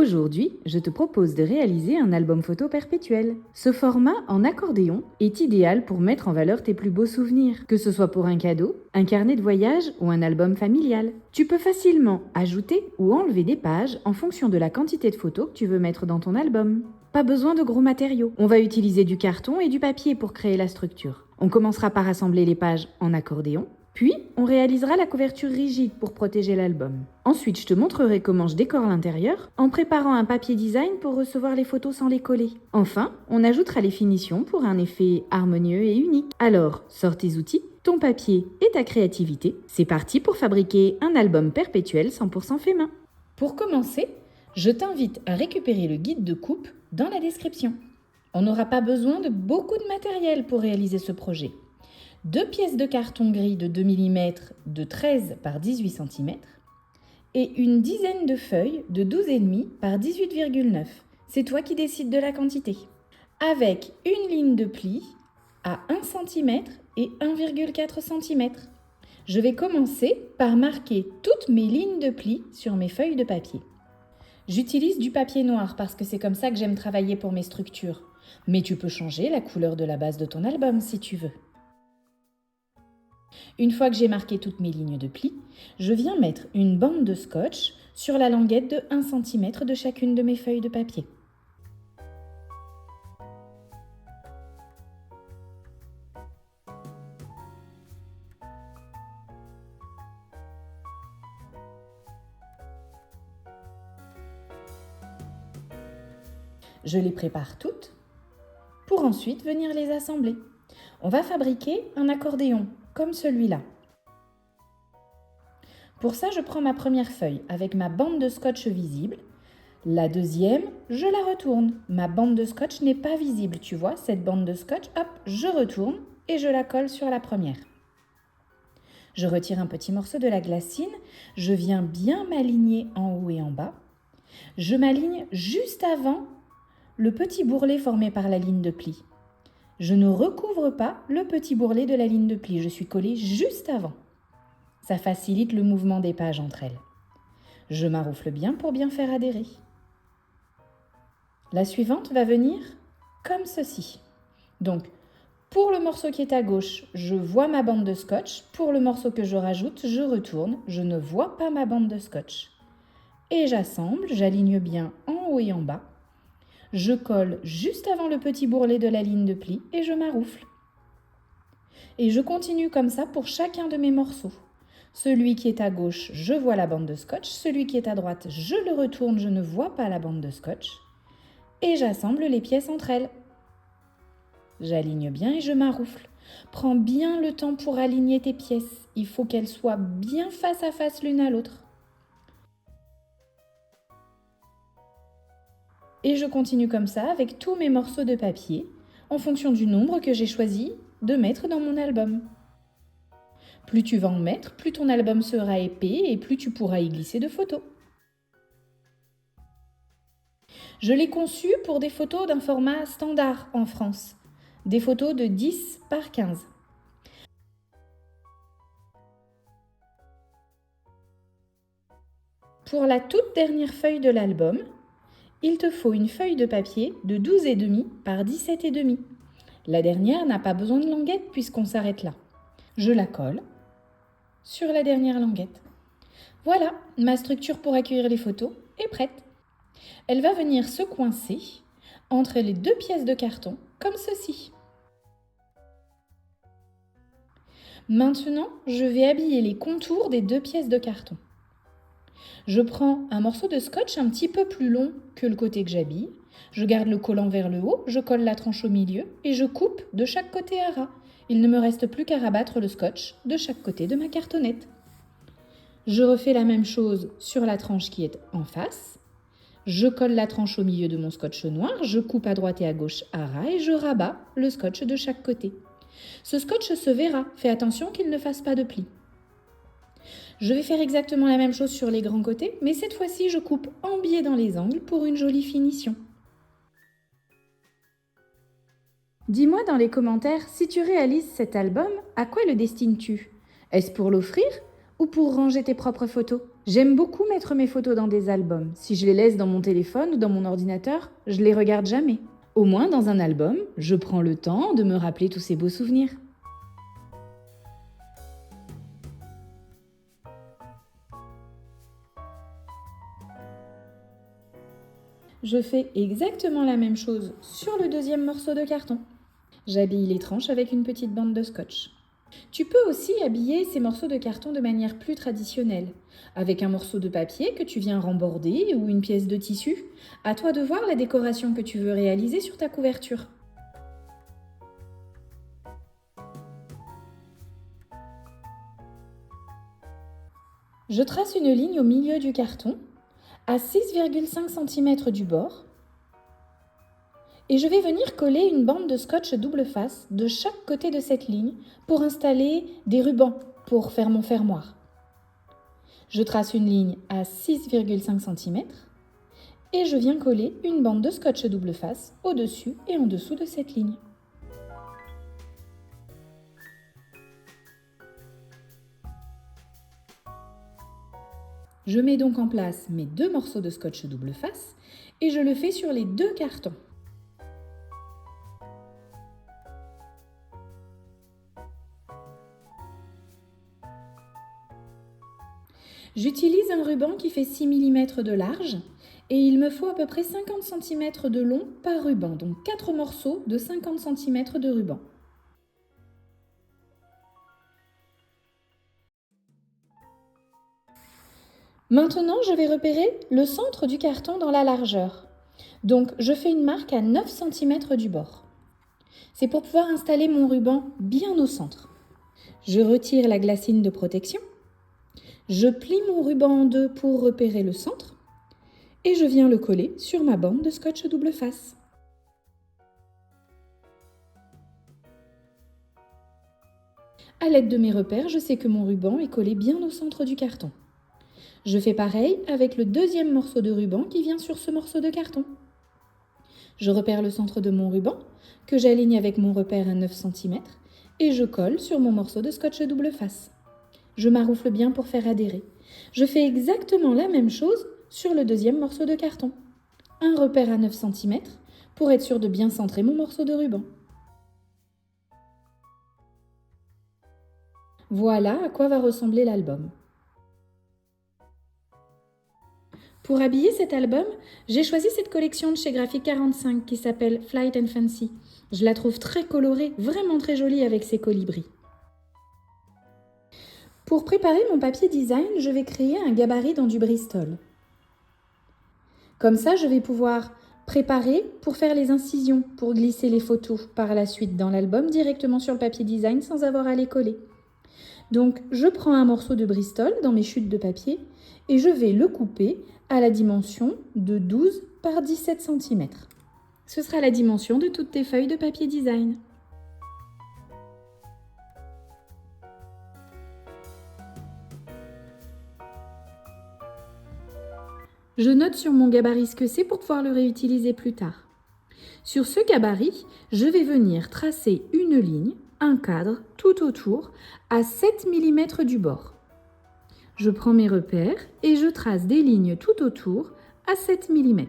Aujourd'hui, je te propose de réaliser un album photo perpétuel. Ce format en accordéon est idéal pour mettre en valeur tes plus beaux souvenirs, que ce soit pour un cadeau, un carnet de voyage ou un album familial. Tu peux facilement ajouter ou enlever des pages en fonction de la quantité de photos que tu veux mettre dans ton album. Pas besoin de gros matériaux. On va utiliser du carton et du papier pour créer la structure. On commencera par assembler les pages en accordéon. Puis, on réalisera la couverture rigide pour protéger l'album. Ensuite, je te montrerai comment je décore l'intérieur en préparant un papier design pour recevoir les photos sans les coller. Enfin, on ajoutera les finitions pour un effet harmonieux et unique. Alors, sors tes outils, ton papier et ta créativité. C'est parti pour fabriquer un album perpétuel 100% fait main. Pour commencer, je t'invite à récupérer le guide de coupe dans la description. On n'aura pas besoin de beaucoup de matériel pour réaliser ce projet. 2 pièces de carton gris de 2 mm de 13 par 18 cm et une dizaine de feuilles de 12,5 par 18,9. C'est toi qui décides de la quantité. Avec une ligne de pli à 1 cm et 1,4 cm. Je vais commencer par marquer toutes mes lignes de pli sur mes feuilles de papier. J'utilise du papier noir parce que c'est comme ça que j'aime travailler pour mes structures. Mais tu peux changer la couleur de la base de ton album si tu veux. Une fois que j'ai marqué toutes mes lignes de pli, je viens mettre une bande de scotch sur la languette de 1 cm de chacune de mes feuilles de papier. Je les prépare toutes pour ensuite venir les assembler. On va fabriquer un accordéon comme celui-là. Pour ça, je prends ma première feuille avec ma bande de scotch visible. La deuxième, je la retourne. Ma bande de scotch n'est pas visible, tu vois, cette bande de scotch, hop, je retourne et je la colle sur la première. Je retire un petit morceau de la glacine, je viens bien m'aligner en haut et en bas. Je m'aligne juste avant le petit bourrelet formé par la ligne de pli. Je ne recouvre pas le petit bourrelet de la ligne de pli, je suis collée juste avant. Ça facilite le mouvement des pages entre elles. Je maroufle bien pour bien faire adhérer. La suivante va venir comme ceci. Donc, pour le morceau qui est à gauche, je vois ma bande de scotch. Pour le morceau que je rajoute, je retourne, je ne vois pas ma bande de scotch. Et j'assemble, j'aligne bien en haut et en bas. Je colle juste avant le petit bourrelet de la ligne de pli et je maroufle. Et je continue comme ça pour chacun de mes morceaux. Celui qui est à gauche, je vois la bande de scotch. Celui qui est à droite, je le retourne, je ne vois pas la bande de scotch. Et j'assemble les pièces entre elles. J'aligne bien et je maroufle. Prends bien le temps pour aligner tes pièces. Il faut qu'elles soient bien face à face l'une à l'autre. Et je continue comme ça avec tous mes morceaux de papier, en fonction du nombre que j'ai choisi de mettre dans mon album. Plus tu vas en mettre, plus ton album sera épais et plus tu pourras y glisser de photos. Je l'ai conçu pour des photos d'un format standard en France, des photos de 10 par 15. Pour la toute dernière feuille de l'album, il te faut une feuille de papier de 12,5 par 17,5. La dernière n'a pas besoin de languette puisqu'on s'arrête là. Je la colle sur la dernière languette. Voilà, ma structure pour accueillir les photos est prête. Elle va venir se coincer entre les 2 pièces de carton, comme ceci. Maintenant, je vais habiller les contours des 2 pièces de carton. Je prends un morceau de scotch un petit peu plus long que le côté que j'habille. Je garde le collant vers le haut, je colle la tranche au milieu et je coupe de chaque côté à ras. Il ne me reste plus qu'à rabattre le scotch de chaque côté de ma cartonnette. Je refais la même chose sur la tranche qui est en face. Je colle la tranche au milieu de mon scotch noir, je coupe à droite et à gauche à ras et je rabats le scotch de chaque côté. Ce scotch se verra, fais attention qu'il ne fasse pas de plis. Je vais faire exactement la même chose sur les grands côtés, mais cette fois-ci, je coupe en biais dans les angles pour une jolie finition. Dis-moi dans les commentaires, si tu réalises cet album, à quoi le destines-tu? Est-ce pour l'offrir ou pour ranger tes propres photos? J'aime beaucoup mettre mes photos dans des albums. Si je les laisse dans mon téléphone ou dans mon ordinateur, je les regarde jamais. Au moins, dans un album, je prends le temps de me rappeler tous ces beaux souvenirs. Je fais exactement la même chose sur le deuxième morceau de carton. J'habille les tranches avec une petite bande de scotch. Tu peux aussi habiller ces morceaux de carton de manière plus traditionnelle, avec un morceau de papier que tu viens remborder ou une pièce de tissu. À toi de voir la décoration que tu veux réaliser sur ta couverture. Je trace une ligne au milieu du carton, à 6,5 cm du bord, et je vais venir coller une bande de scotch double face de chaque côté de cette ligne pour installer des rubans pour faire mon fermoir. Je trace une ligne à 6,5 cm et je viens coller une bande de scotch double face au-dessus et en dessous de cette ligne. Je mets donc en place mes deux morceaux de scotch double face et je le fais sur les deux cartons. J'utilise un ruban qui fait 6 mm de large et il me faut à peu près 50 cm de long par ruban, donc 4 morceaux de 50 cm de ruban. Maintenant, je vais repérer le centre du carton dans la largeur. Donc, je fais une marque à 9 cm du bord. C'est pour pouvoir installer mon ruban bien au centre. Je retire la glacine de protection. Je plie mon ruban en deux pour repérer le centre et je viens le coller sur ma bande de scotch double face. À l'aide de mes repères, je sais que mon ruban est collé bien au centre du carton. Je fais pareil avec le deuxième morceau de ruban qui vient sur ce morceau de carton. Je repère le centre de mon ruban, que j'aligne avec mon repère à 9 cm, et je colle sur mon morceau de scotch double face. Je maroufle bien pour faire adhérer. Je fais exactement la même chose sur le deuxième morceau de carton. Un repère à 9 cm pour être sûr de bien centrer mon morceau de ruban. Voilà à quoi va ressembler l'album. Pour habiller cet album, j'ai choisi cette collection de chez Graphic 45 qui s'appelle Flight and Fancy. Je la trouve très colorée, vraiment très jolie avec ses colibris. Pour préparer mon papier design, je vais créer un gabarit dans du Bristol. Comme ça, je vais pouvoir préparer pour faire les incisions, pour glisser les photos par la suite dans l'album directement sur le papier design sans avoir à les coller. Donc, je prends un morceau de Bristol dans mes chutes de papier et je vais le couper à la dimension de 12 par 17 cm. Ce sera la dimension de toutes tes feuilles de papier design. Je note sur mon gabarit ce que c'est pour pouvoir le réutiliser plus tard. Sur ce gabarit, je vais venir tracer une ligne, un cadre, tout autour, à 7 mm du bord. Je prends mes repères et je trace des lignes tout autour à 7 mm.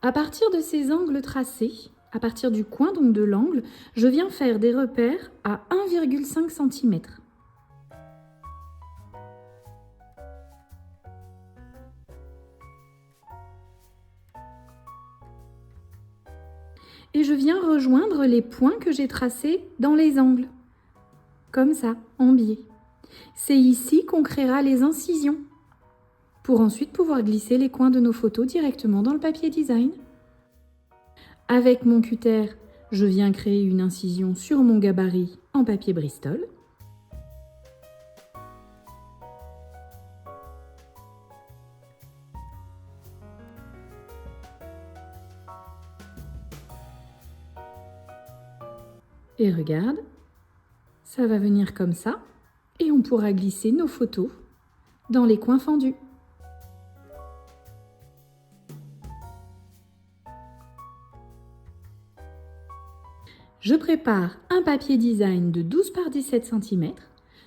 À partir de ces angles tracés, à partir du coin donc de l'angle, je viens faire des repères à 1,5 cm. Et je viens rejoindre les points que j'ai tracés dans les angles, comme ça, en biais. C'est ici qu'on créera les incisions, pour ensuite pouvoir glisser les coins de nos photos directement dans le papier design. Avec mon cutter, je viens créer une incision sur mon gabarit en papier Bristol. Et regarde, ça va venir comme ça et on pourra glisser nos photos dans les coins fendus. Je prépare un papier design de 12 par 17 cm.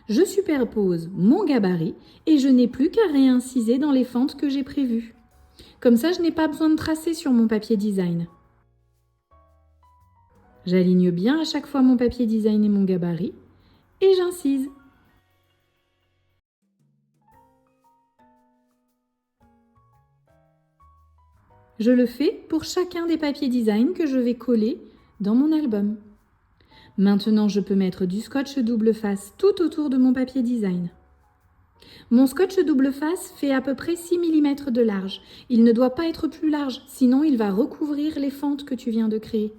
Je superpose mon gabarit et je n'ai plus qu'à réinciser dans les fentes que j'ai prévues. Comme ça, je n'ai pas besoin de tracer sur mon papier design. J'aligne bien à chaque fois mon papier design et mon gabarit et j'incise. Je le fais pour chacun des papiers design que je vais coller dans mon album. Maintenant, je peux mettre du scotch double face tout autour de mon papier design. Mon scotch double face fait à peu près 6 mm de large. Il ne doit pas être plus large, sinon il va recouvrir les fentes que tu viens de créer.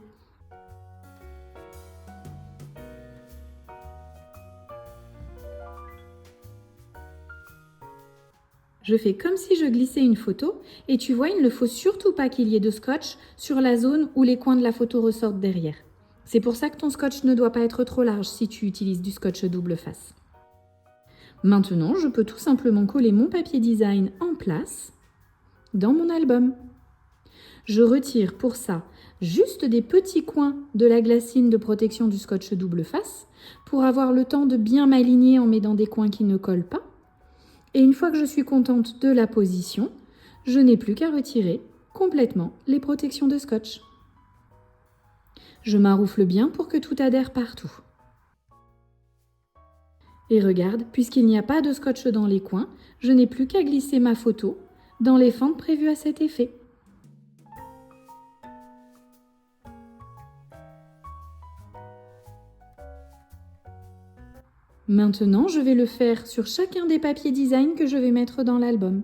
Je fais comme si je glissais une photo et tu vois, il ne faut surtout pas qu'il y ait de scotch sur la zone où les coins de la photo ressortent derrière. C'est pour ça que ton scotch ne doit pas être trop large si tu utilises du scotch double face. Maintenant, je peux tout simplement coller mon papier design en place dans mon album. Je retire pour ça juste des petits coins de la glacine de protection du scotch double face pour avoir le temps de bien m'aligner en mettant des coins qui ne collent pas. Et une fois que je suis contente de la position, je n'ai plus qu'à retirer complètement les protections de scotch. Je maroufle bien pour que tout adhère partout. Et regarde, puisqu'il n'y a pas de scotch dans les coins, je n'ai plus qu'à glisser ma photo dans les fentes prévues à cet effet. Maintenant, je vais le faire sur chacun des papiers design que je vais mettre dans l'album.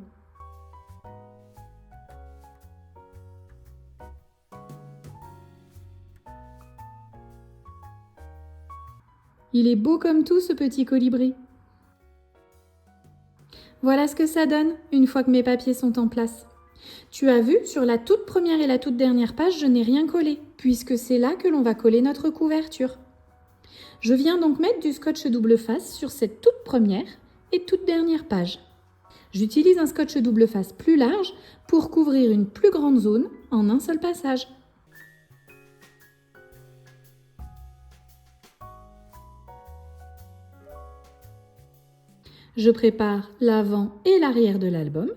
Il est beau comme tout, ce petit colibri. Voilà ce que ça donne une fois que mes papiers sont en place. Tu as vu, sur la toute première et la toute dernière page, je n'ai rien collé, puisque c'est là que l'on va coller notre couverture. Je viens donc mettre du scotch double face sur cette toute première et toute dernière page. J'utilise un scotch double face plus large pour couvrir une plus grande zone en un seul passage. Je prépare l'avant et l'arrière de l'album.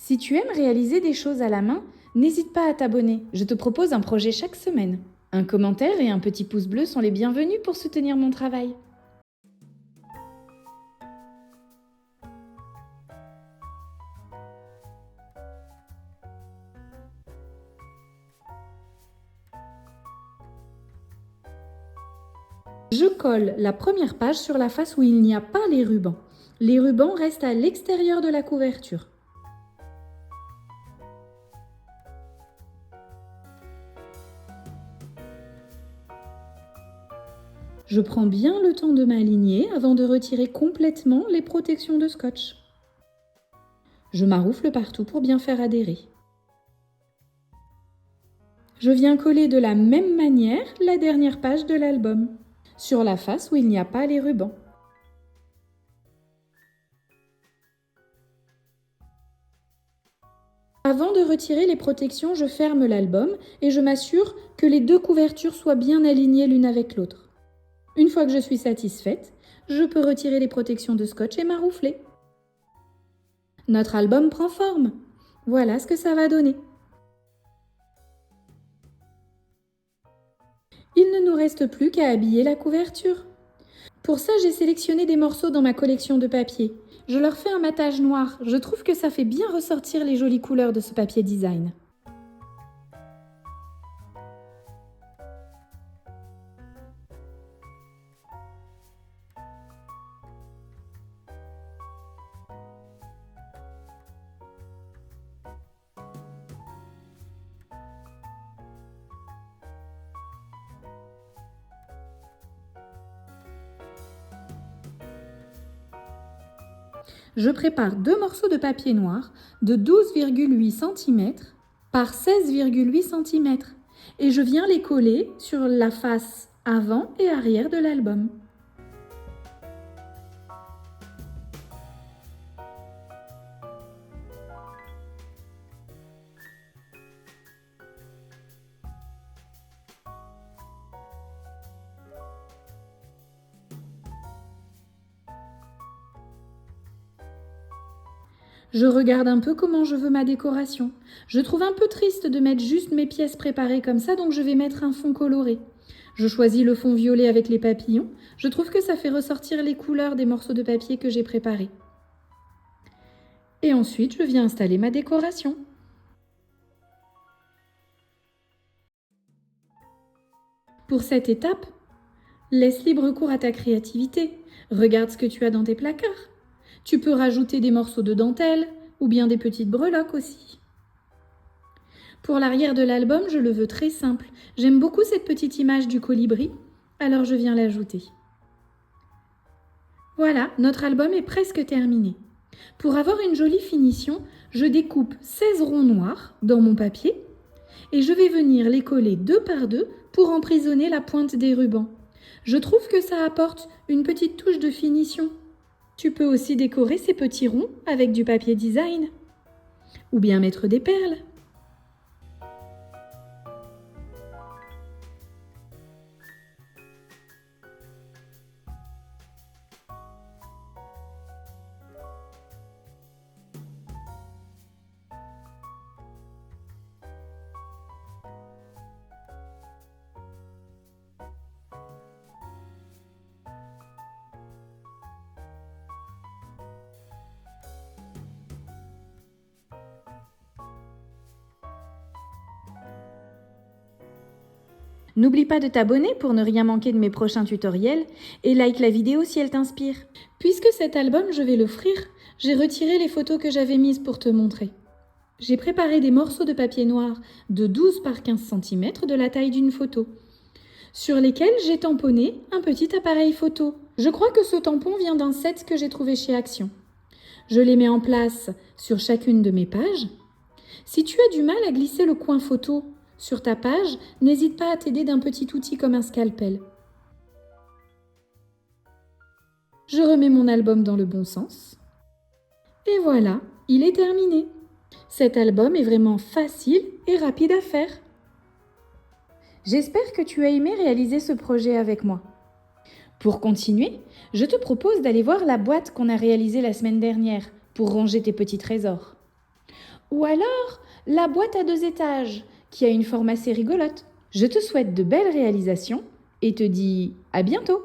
Si tu aimes réaliser des choses à la main, n'hésite pas à t'abonner. Je te propose un projet chaque semaine. Un commentaire et un petit pouce bleu sont les bienvenus pour soutenir mon travail. Je colle la première page sur la face où il n'y a pas les rubans. Les rubans restent à l'extérieur de la couverture. Je prends bien le temps de m'aligner avant de retirer complètement les protections de scotch. Je maroufle partout pour bien faire adhérer. Je viens coller de la même manière la dernière page de l'album, sur la face où il n'y a pas les rubans. Avant de retirer les protections, je ferme l'album et je m'assure que les deux couvertures soient bien alignées l'une avec l'autre. Une fois que je suis satisfaite, je peux retirer les protections de scotch et maroufler. Notre album prend forme. Voilà ce que ça va donner. Il ne nous reste plus qu'à habiller la couverture. Pour ça, j'ai sélectionné des morceaux dans ma collection de papier. Je leur fais un matage noir. Je trouve que ça fait bien ressortir les jolies couleurs de ce papier design. Je prépare 2 morceaux de papier noir de 12,8 cm par 16,8 cm et je viens les coller sur la face avant et arrière de l'album. Je regarde un peu comment je veux ma décoration. Je trouve un peu triste de mettre juste mes pièces préparées comme ça, donc je vais mettre un fond coloré. Je choisis le fond violet avec les papillons. Je trouve que ça fait ressortir les couleurs des morceaux de papier que j'ai préparés. Et ensuite, je viens installer ma décoration. Pour cette étape, laisse libre cours à ta créativité. Regarde ce que tu as dans tes placards. Tu peux rajouter des morceaux de dentelle ou bien des petites breloques aussi. Pour l'arrière de l'album, je le veux très simple. J'aime beaucoup cette petite image du colibri, alors je viens l'ajouter. Voilà, notre album est presque terminé. Pour avoir une jolie finition, je découpe 16 ronds noirs dans mon papier et je vais venir les coller 2 par 2 pour emprisonner la pointe des rubans. Je trouve que ça apporte une petite touche de finition. Tu peux aussi décorer ces petits ronds avec du papier design ou bien mettre des perles. N'oublie pas de t'abonner pour ne rien manquer de mes prochains tutoriels et like la vidéo si elle t'inspire. Puisque cet album, je vais l'offrir, j'ai retiré les photos que j'avais mises pour te montrer. J'ai préparé des morceaux de papier noir de 12 par 15 cm de la taille d'une photo, sur lesquels j'ai tamponné un petit appareil photo. Je crois que ce tampon vient d'un set que j'ai trouvé chez Action. Je les mets en place sur chacune de mes pages. Si tu as du mal à glisser le coin photo sur ta page, n'hésite pas à t'aider d'un petit outil comme un scalpel. Je remets mon album dans le bon sens. Et voilà, il est terminé. Cet album est vraiment facile et rapide à faire. J'espère que tu as aimé réaliser ce projet avec moi. Pour continuer, je te propose d'aller voir la boîte qu'on a réalisée la semaine dernière pour ranger tes petits trésors. Ou alors, la boîte à 2 étages, qui a une forme assez rigolote. Je te souhaite de belles réalisations et te dis à bientôt!